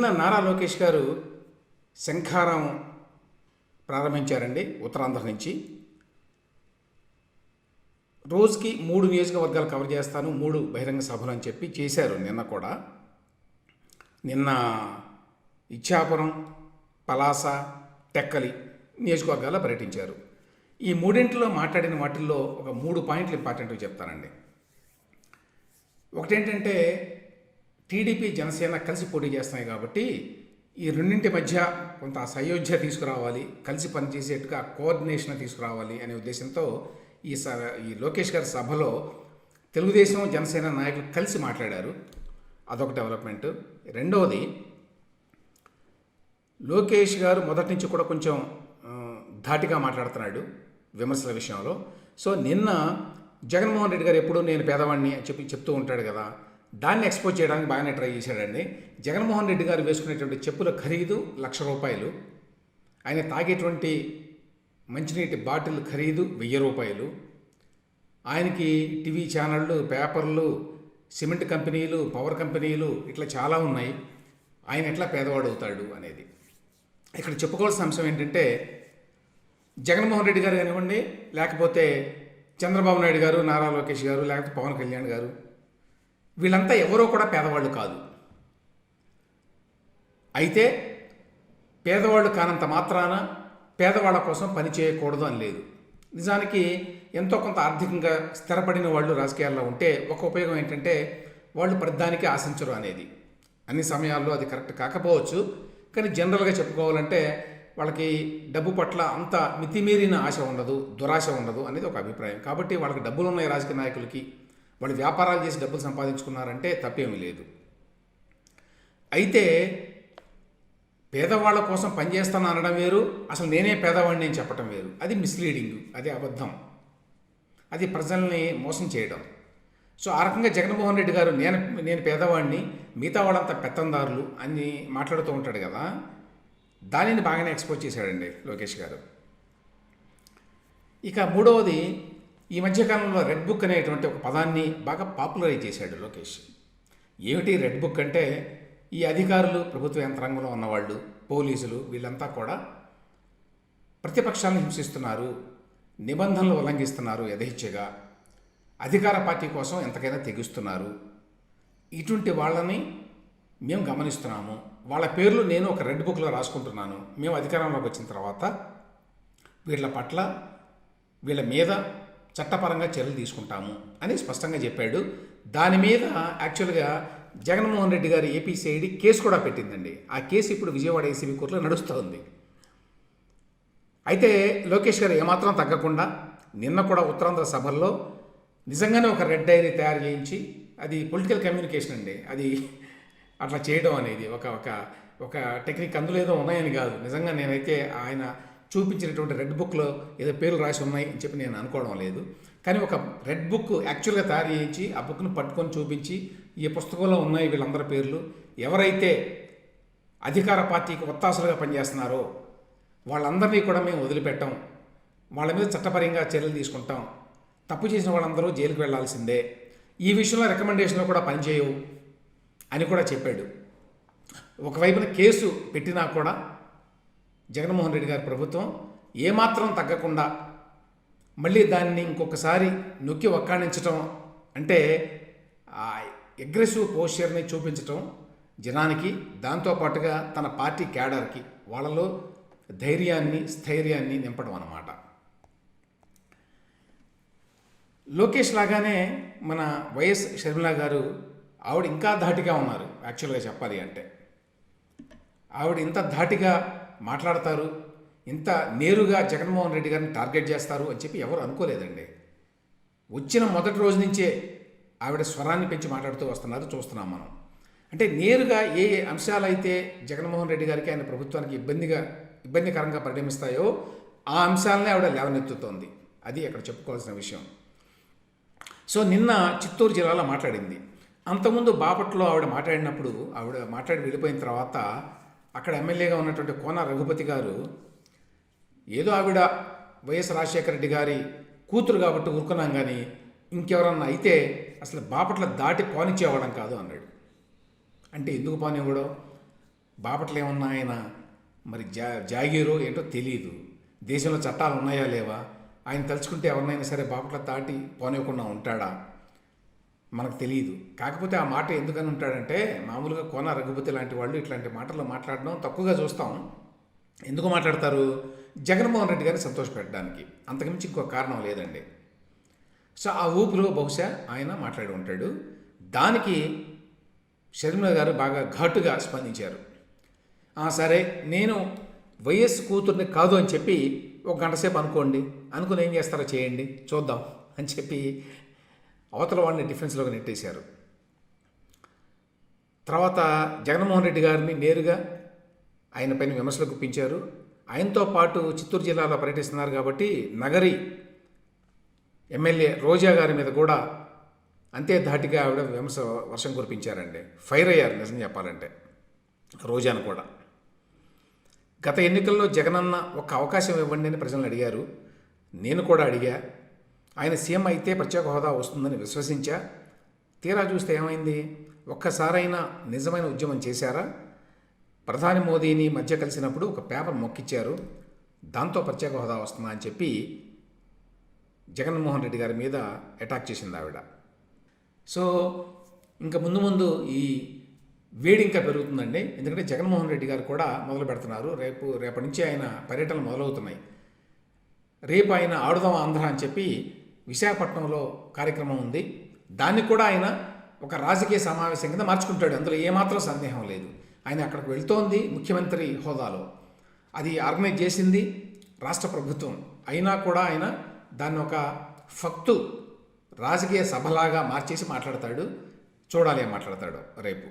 నిన్న నారా లోకేష్ గారు శంఖారం ప్రారంభించారండి. ఉత్తరాంధ్ర నుంచి రోజుకి 3 నియోజకవర్గాలు కవర్ చేస్తాను, 3 బహిరంగ సభలు అని చెప్పి చేశారు. నిన్న కూడా ఇచ్చాపురం, పలాస, టెక్కలి నియోజకవర్గాల్లో పర్యటించారు. ఈ మూడింటిలో మాట్లాడిన వాటిల్లో ఒక 3 పాయింట్లు ఇంపార్టెంట్గా చెప్తానండి. ఒకటేంటంటే టీడీపీ, జనసేన కలిసి పోటీ చేస్తున్నాయి కాబట్టి ఈ రెండింటి మధ్య కొంత సయోధ్య తీసుకురావాలి, కలిసి పనిచేసేట్టుగా కోఆర్డినేషన్ తీసుకురావాలి అనే ఉద్దేశంతో ఈ లోకేష్ గారి సభలో తెలుగుదేశం, జనసేన నాయకులు కలిసి మాట్లాడారు. అదొక డెవలప్మెంట్. రెండవది, లోకేష్ గారు మొదటి నుంచి కూడా కొంచెం ధాటిగా మాట్లాడుతున్నాడు విమర్శల విషయంలో. సో నిన్న జగన్మోహన్ రెడ్డి గారు ఎప్పుడు నేను పేదవాడిని అని చెప్తూ ఉంటాడు కదా, దాన్ని ఎక్స్పోజ్ చేయడానికి బాగానే ట్రై చేశాడండి. జగన్మోహన్ రెడ్డి గారు వేసుకునేటువంటి చెప్పుల ఖరీదు ₹1,00,000, ఆయన తాగేటువంటి మంచినీటి బాటిల్ ఖరీదు ₹1,000, ఆయనకి టీవీ ఛానళ్ళు, పేపర్లు, సిమెంట్ కంపెనీలు, పవర్ కంపెనీలు ఇట్లా చాలా ఉన్నాయి. ఆయన ఎట్లా పేదవాడు అవుతాడు అనేది ఇక్కడ చెప్పుకోవాల్సిన అంశం ఏంటంటే, జగన్మోహన్ రెడ్డి గారు కానివ్వండి, లేకపోతే చంద్రబాబు నాయుడు గారు, నారా లోకేష్ గారు, లేకపోతే పవన్ కళ్యాణ్ గారు, వీళ్ళంతా ఎవరో కూడా పేదవాళ్ళు కాదు. అయితే పేదవాళ్ళు కానంత మాత్రాన పేదవాళ్ళ కోసం పని చేయకూడదు అని లేదు. నిజానికి ఎంతో కొంత ఆర్థికంగా స్థిరపడిన వాళ్ళు రాజకీయాల్లో ఉంటే ఒక ఉపయోగం ఏంటంటే వాళ్ళు ప్రతిదానికి ఆశించరు అనేది. అన్ని సమయాల్లో అది కరెక్ట్ కాకపోవచ్చు, కానీ జనరల్గా చెప్పుకోవాలంటే వాళ్ళకి డబ్బు పట్ల అంత మితిమీరిన ఆశ ఉండదు, దురాశ ఉండదు అనేది ఒక అభిప్రాయం. కాబట్టి వాళ్ళకి డబ్బులు ఉన్నాయి రాజకీయ నాయకులకి, వాళ్ళు వ్యాపారాలు చేసి డబ్బులు సంపాదించుకున్నారంటే తప్పేమీ లేదు. అయితే పేదవాళ్ళ కోసం పనిచేస్తాను అనడం వేరు, అసలు నేనే పేదవాడిని అని చెప్పడం వేరు. అది మిస్లీడింగ్, అది అబద్ధం, అది ప్రజల్ని మోసం చేయడం. సో ఆ రకంగా జగన్మోహన్ రెడ్డి గారు నేను పేదవాడిని, మిగతా వాళ్ళంతా పెత్తందారులు అని మాట్లాడుతూ ఉంటాడు కదా, దానిని బాగానే ఎక్స్పోజ్ చేశాడండి లోకేష్ గారు. ఇక మూడవది, ఈ మధ్యకాలంలో రెడ్ బుక్ అనేటువంటి ఒక పదాన్ని బాగా పాపులరైజ్ చేశాడు లోకేష్. ఏమిటి రెడ్ బుక్ అంటే, ఈ అధికారులు, ప్రభుత్వ యంత్రాంగంలో ఉన్నవాళ్ళు, పోలీసులు, వీళ్ళంతా కూడా ప్రతిపక్షాలను హింసిస్తున్నారు, నిబంధనలు ఉల్లంఘిస్తున్నారు యథేచ్ఛగా, అధికార పార్టీ కోసం ఎంతకైనా తెగిస్తున్నారు. ఇటువంటి వాళ్ళని మేము గమనిస్తున్నాము, వాళ్ళ పేర్లు నేను ఒక రెడ్ బుక్లో రాసుకుంటున్నాను. మేము అధికారంలోకి వచ్చిన తర్వాత వీళ్ళ మీద చట్టపరంగా చర్యలు తీసుకుంటాము అని స్పష్టంగా చెప్పాడు. దాని మీద యాక్చువల్గా జగన్మోహన్ రెడ్డి గారి ఏపీసీఐడి కేసు కూడా పెట్టిందండి. ఆ కేసు ఇప్పుడు విజయవాడ ఏసీబీ కోర్టులో నడుస్తుంది. అయితే లోకేష్ గారు ఏమాత్రం తగ్గకుండా నిన్న కూడా ఉత్తరాంధ్ర సభల్లో నిజంగానే ఒక రెడ్ డైరీ తయారు చేయించి, అది పొలిటికల్ కమ్యూనికేషన్ అండి, అది అట్లా చేయడం అనేది ఒక టెక్నిక్. అందులో ఏదో ఉన్నాయని కాదు, నిజంగా నేనైతే ఆయన చూపించినటువంటి రెడ్ బుక్లో ఏదో పేర్లు రాసి ఉన్నాయి అని చెప్పి నేను అనుకోవడం లేదు. కానీ ఒక రెడ్ బుక్ యాక్చువల్గా తయారు చేయించి ఆ బుక్ను పట్టుకొని చూపించి, ఈ పుస్తకంలో ఉన్నాయి వీళ్ళందరి పేర్లు, ఎవరైతే అధికార పార్టీకి ఒత్తాసులుగా పనిచేస్తున్నారో వాళ్ళందరినీ కూడా మేము వదిలిపెట్టాం, వాళ్ళ మీద చట్టపరంగా చర్యలు తీసుకుంటాం, తప్పు చేసిన వాళ్ళందరూ జైలుకి వెళ్లాల్సిందే, ఈ విషయంలో రికమెండేషన్లో కూడా పనిచేయవు అని కూడా చెప్పాడు. ఒకవైపున కేసు పెట్టినా కూడా జగన్మోహన్ రెడ్డి గారి ప్రభుత్వం ఏమాత్రం తగ్గకుండా మళ్ళీ దాన్ని ఇంకొకసారి నొక్కి వక్కాణించటం, అంటే ఆ అగ్రెసివ్ పోస్చర్ని చూపించటం జనానికి, దాంతోపాటుగా తన పార్టీ క్యాడర్కి, వాళ్ళలో ధైర్యాన్ని, స్థైర్యాన్ని నింపడం అన్నమాట. లోకేష్ లాగానే మన వైఎస్ షర్మిల గారు, ఆవిడ ఇంకా ధాటిగా ఉన్నారు. యాక్చువల్గా చెప్పాలి అంటే ఆవిడ ఇంత ధాటిగా మాట్లాడతారు, ఇంత నేరుగా జగన్మోహన్ రెడ్డి గారిని టార్గెట్ చేస్తారు అని చెప్పి ఎవరు అనుకోలేదండి. వచ్చిన మొదటి రోజు నుంచే ఆవిడ స్వరాన్ని పెంచి మాట్లాడుతూ వస్తున్నారు, చూస్తున్నాం మనం. అంటే నేరుగా ఏ అంశాలైతే జగన్మోహన్ రెడ్డి గారికి, ఆయన ప్రభుత్వానికి ఇబ్బందికరంగా పరిణమిస్తాయో ఆ అంశాలనే ఆవిడ లేవనెత్తుతోంది. అది అక్కడ చెప్పుకోవాల్సిన విషయం. సో నిన్న చిత్తూరు జిల్లాలో మాట్లాడింది. అంతకుముందు బాపట్లో ఆవిడ మాట్లాడినప్పుడు, ఆవిడ మాట్లాడి వెళ్ళిపోయిన తర్వాత అక్కడ ఎమ్మెల్యేగా ఉన్నటువంటి కోన రఘుపతి గారు, ఏదో ఆవిడ వైఎస్ రాజశేఖర రెడ్డి గారి కూతురు కాబట్టి ఊరుకున్నాం, కానీ ఇంకెవరన్నా అయితే అసలు బాపట్ల దాటి పోనిచ్చేవాడం కాదు అన్నాడు. అంటే ఎందుకు పోనివ్వడం? బాపట్ల ఏమన్నా ఆయన మరి జాగీరో ఏంటో తెలియదు. దేశంలో చట్టాలు ఉన్నాయా లేవా, ఆయన తలుచుకుంటే ఎవరినైనా సరే బాపట్ల దాటి పోనివ్వకుండా ఉంటాడా మనకు తెలియదు. కాకపోతే ఆ మాట ఎందుకని ఉంటాడంటే, మామూలుగా కోన రఘుపతి లాంటి వాళ్ళు ఇట్లాంటి మాటలు మాట్లాడడం తక్కువగా చూస్తాం. ఎందుకు మాట్లాడతారు? జగన్మోహన్ రెడ్డి గారిని సంతోషపెట్టడానికి, అంతకుమించి ఇంకో కారణం లేదండి. సో ఆ ఊపిలో బహుశా ఆయన మాట్లాడి ఉంటాడు. దానికి షర్మిల గారు బాగా ఘాటుగా స్పందించారు. సరే, నేను వైఎస్ కూతుర్ని కాదు అని చెప్పి ఒక గంట సేపు అనుకుని ఏం చేస్తారో చేయండి చూద్దాం అని చెప్పి అవతల వాడిని డిఫెన్స్లోకి నెట్టేశారు. తర్వాత జగన్మోహన్ రెడ్డి గారిని నేరుగా ఆయన పైన విమర్శలు గుప్పించారు. ఆయనతో పాటు చిత్తూరు జిల్లాలో పర్యటిస్తున్నారు కాబట్టి నగరి ఎమ్మెల్యే రోజా గారి మీద కూడా అంతే ధాటిగా ఆవిడ విమర్శ వర్షం కురిపించారండి. ఫైర్ అయ్యారు నిజం చెప్పాలంటే రోజాను కూడా. గత ఎన్నికల్లో జగనన్న ఒక అవకాశం ఇవ్వండి అని ప్రజలను అడిగారు. నేను కూడా అడిగా. ఆయన సీఎం అయితే ప్రత్యేక హోదా వస్తుందని విశ్వసించా. తీరా చూస్తే ఏమైంది? ఒక్కసారైనా నిజమైన ఉద్యమం చేశారా? ప్రధాని మోదీని మధ్య కలిసినప్పుడు ఒక పేపర్ మొక్కిచ్చారు, దాంతో ప్రత్యేక హోదా వస్తుందా అని చెప్పి జగన్మోహన్ రెడ్డి గారి మీద అటాక్ చేసింది ఆవిడ. సో ఇంకా ముందు ఈ వేడి ఇంకా పెరుగుతుందండి. ఎందుకంటే జగన్మోహన్ రెడ్డి గారు కూడా మొదలు పెడుతున్నారు. రేపటి నుంచి ఆయన పర్యటనలు మొదలవుతున్నాయి. రేపు ఆయన ఆడుదాం ఆంధ్ర అని చెప్పి విశాఖపట్నంలో కార్యక్రమం ఉంది. దాన్ని కూడా ఆయన ఒక రాజకీయ సమావేశం కింద మార్చుకుంటాడు, అందులో ఏమాత్రం సందేహం లేదు. ఆయన అక్కడికి వెళ్తోంది ముఖ్యమంత్రి హోదాలో. అది ఆర్గనైజ్ చేసింది రాష్ట్ర ప్రభుత్వం అయినా కూడా ఆయన దాన్ని ఒక ఫక్తు రాజకీయ సభలాగా మార్చేసి మాట్లాడతాడు. చూడాలి ఏం మాట్లాడతాడో రేపు.